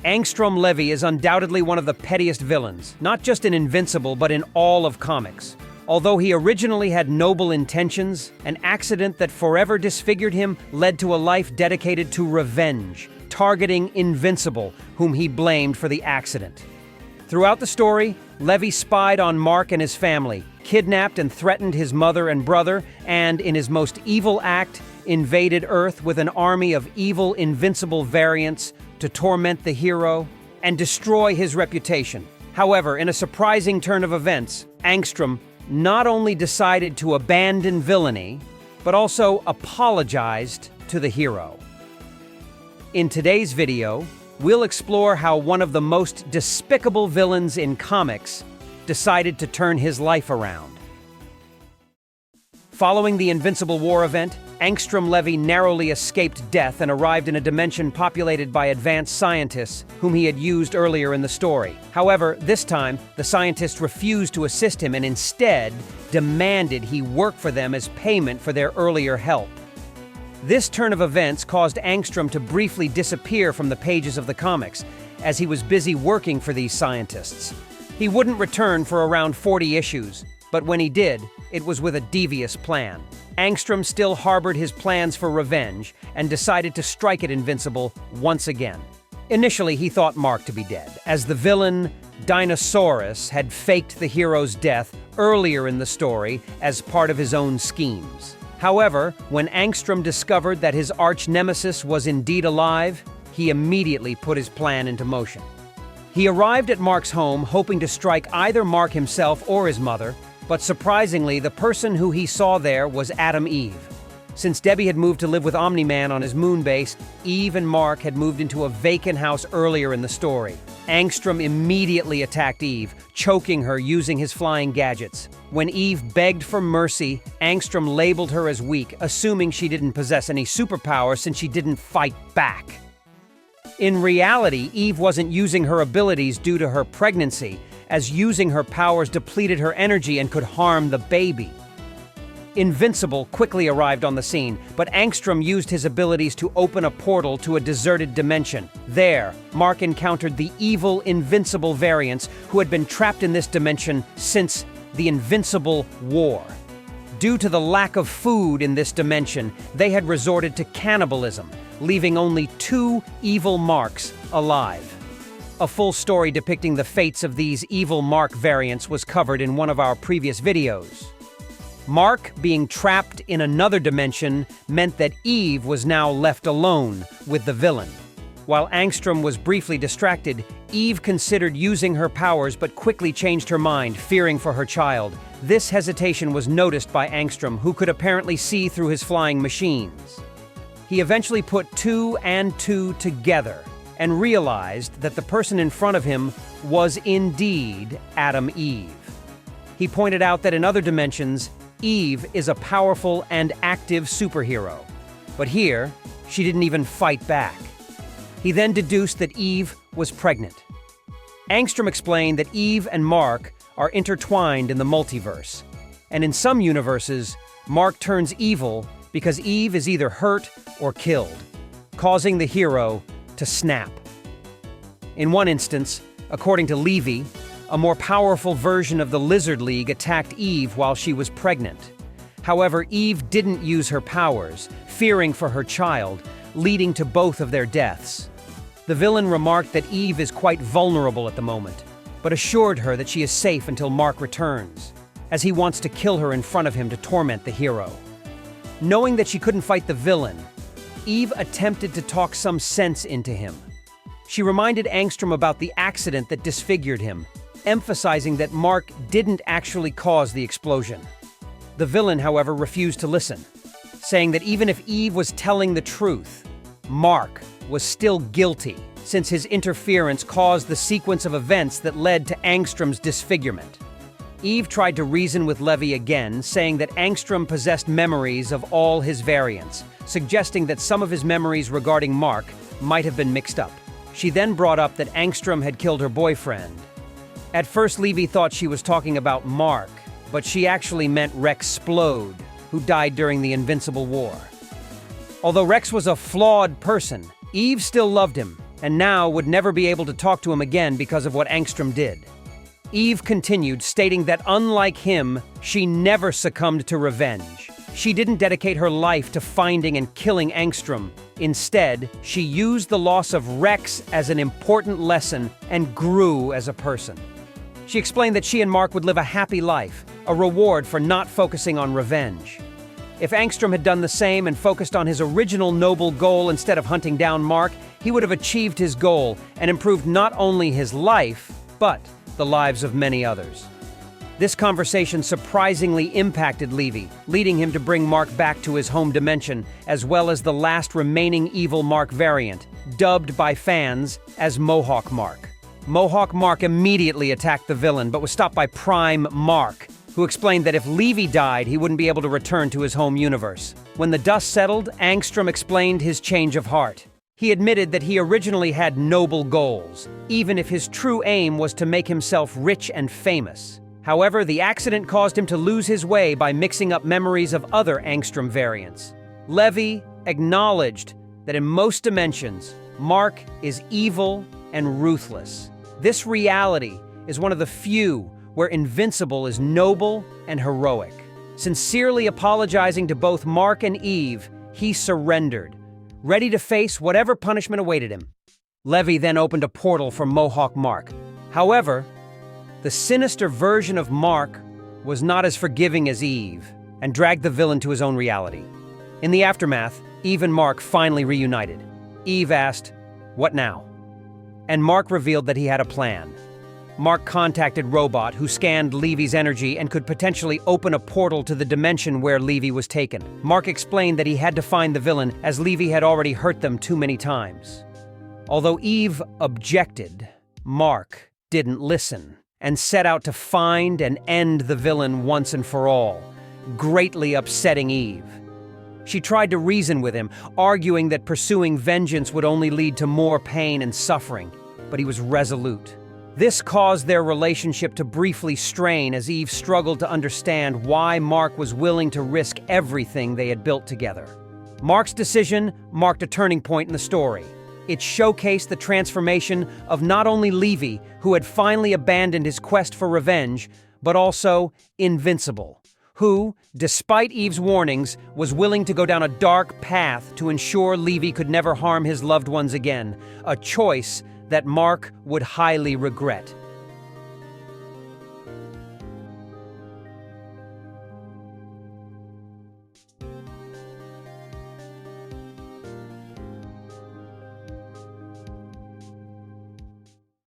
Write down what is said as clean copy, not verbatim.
Angstrom Levy is undoubtedly one of the pettiest villains, not just in Invincible but in all of comics. Although he originally had noble intentions, an accident that forever disfigured him led to a life dedicated to revenge, targeting Invincible, whom he blamed for the accident. Throughout the story, Levy spied on Mark and his family, kidnapped and threatened his mother and brother, and, in his most evil act, invaded Earth with an army of evil Invincible variants to torment the hero and destroy his reputation. However, in a surprising turn of events, Angstrom not only decided to abandon villainy, but also apologized to the hero. In today's video, we'll explore how one of the most despicable villains in comics decided to turn his life around. Following the Invincible War event, Angstrom Levy narrowly escaped death and arrived in a dimension populated by advanced scientists whom he had used earlier in the story. However, this time, the scientists refused to assist him and instead demanded he work for them as payment for their earlier help. This turn of events caused Angstrom to briefly disappear from the pages of the comics, as he was busy working for these scientists. He wouldn't return for around 40 issues, but when he did, it was with a devious plan. Angstrom still harbored his plans for revenge and decided to strike at Invincible once again. Initially, he thought Mark to be dead, as the villain Dinosaurus had faked the hero's death earlier in the story as part of his own schemes. However, when Angstrom discovered that his arch-nemesis was indeed alive, he immediately put his plan into motion. He arrived at Mark's home hoping to strike either Mark himself or his mother, but surprisingly, the person who he saw there was Adam Eve. Since Debbie had moved to live with Omni-Man on his moon base, Eve and Mark had moved into a vacant house earlier in the story. Angstrom immediately attacked Eve, choking her using his flying gadgets. When Eve begged for mercy, Angstrom labeled her as weak, assuming she didn't possess any superpower since she didn't fight back. In reality, Eve wasn't using her abilities due to her pregnancy, as using her powers depleted her energy and could harm the baby. Invincible quickly arrived on the scene, but Angstrom used his abilities to open a portal to a deserted dimension. There, Mark encountered the evil Invincible variants who had been trapped in this dimension since the Invincible War. Due to the lack of food in this dimension, they had resorted to cannibalism, leaving only 2 evil Marks alive. A full story depicting the fates of these evil Mark variants was covered in one of our previous videos. Mark being trapped in another dimension meant that Eve was now left alone with the villain. While Angstrom was briefly distracted, Eve considered using her powers but quickly changed her mind, fearing for her child. This hesitation was noticed by Angstrom, who could apparently see through his flying machines. He eventually put 2 and 2 together and realized that the person in front of him was indeed Adam Eve. He pointed out that in other dimensions, Eve is a powerful and active superhero, but here, she didn't even fight back. He then deduced that Eve was pregnant. Angstrom explained that Eve and Mark are intertwined in the multiverse, and in some universes, Mark turns evil because Eve is either hurt or killed, causing the hero to snap. In one instance, according to Levy, a more powerful version of the Lizard League attacked Eve while she was pregnant. However, Eve didn't use her powers, fearing for her child, leading to both of their deaths. The villain remarked that Eve is quite vulnerable at the moment, but assured her that she is safe until Mark returns, as he wants to kill her in front of him to torment the hero. Knowing that she couldn't fight the villain, Eve attempted to talk some sense into him. She reminded Angstrom about the accident that disfigured him, emphasizing that Mark didn't actually cause the explosion. The villain, however, refused to listen, saying that even if Eve was telling the truth, Mark was still guilty, since his interference caused the sequence of events that led to Angstrom's disfigurement. Eve tried to reason with Levy again, saying that Angstrom possessed memories of all his variants, suggesting that some of his memories regarding Mark might have been mixed up. She then brought up that Angstrom had killed her boyfriend. At first, Levy thought she was talking about Mark, but she actually meant Rex Splode, who died during the Invincible War. Although Rex was a flawed person, Eve still loved him and now would never be able to talk to him again because of what Angstrom did. Eve continued, stating that unlike him, she never succumbed to revenge. She didn't dedicate her life to finding and killing Angstrom. Instead, she used the loss of Rex as an important lesson and grew as a person. She explained that she and Mark would live a happy life, a reward for not focusing on revenge. If Angstrom had done the same and focused on his original noble goal instead of hunting down Mark, he would have achieved his goal and improved not only his life, but the lives of many others. This conversation surprisingly impacted Levy, leading him to bring Mark back to his home dimension, as well as the last remaining evil Mark variant, dubbed by fans as Mohawk Mark. Mohawk Mark immediately attacked the villain, but was stopped by Prime Mark, who explained that if Levy died, he wouldn't be able to return to his home universe. When the dust settled, Angstrom explained his change of heart. He admitted that he originally had noble goals, even if his true aim was to make himself rich and famous. However, the accident caused him to lose his way by mixing up memories of other Angstrom variants. Levy acknowledged that in most dimensions, Mark is evil and ruthless. This reality is one of the few where Invincible is noble and heroic. Sincerely apologizing to both Mark and Eve, he surrendered, ready to face whatever punishment awaited him. Levy then opened a portal for Mohawk Mark. However, the sinister version of Mark was not as forgiving as Eve and dragged the villain to his own reality. In the aftermath, Eve and Mark finally reunited. Eve asked, "What now?" And Mark revealed that he had a plan. Mark contacted Robot, who scanned Levy's energy and could potentially open a portal to the dimension where Levy was taken. Mark explained that he had to find the villain, as Levy had already hurt them too many times. Although Eve objected, Mark didn't listen and set out to find and end the villain once and for all, greatly upsetting Eve. She tried to reason with him, arguing that pursuing vengeance would only lead to more pain and suffering, but he was resolute. This caused their relationship to briefly strain as Eve struggled to understand why Mark was willing to risk everything they had built together. Mark's decision marked a turning point in the story. It showcased the transformation of not only Levy, who had finally abandoned his quest for revenge, but also Invincible, who, despite Eve's warnings, was willing to go down a dark path to ensure Levy could never harm his loved ones again, a choice that Mark would highly regret.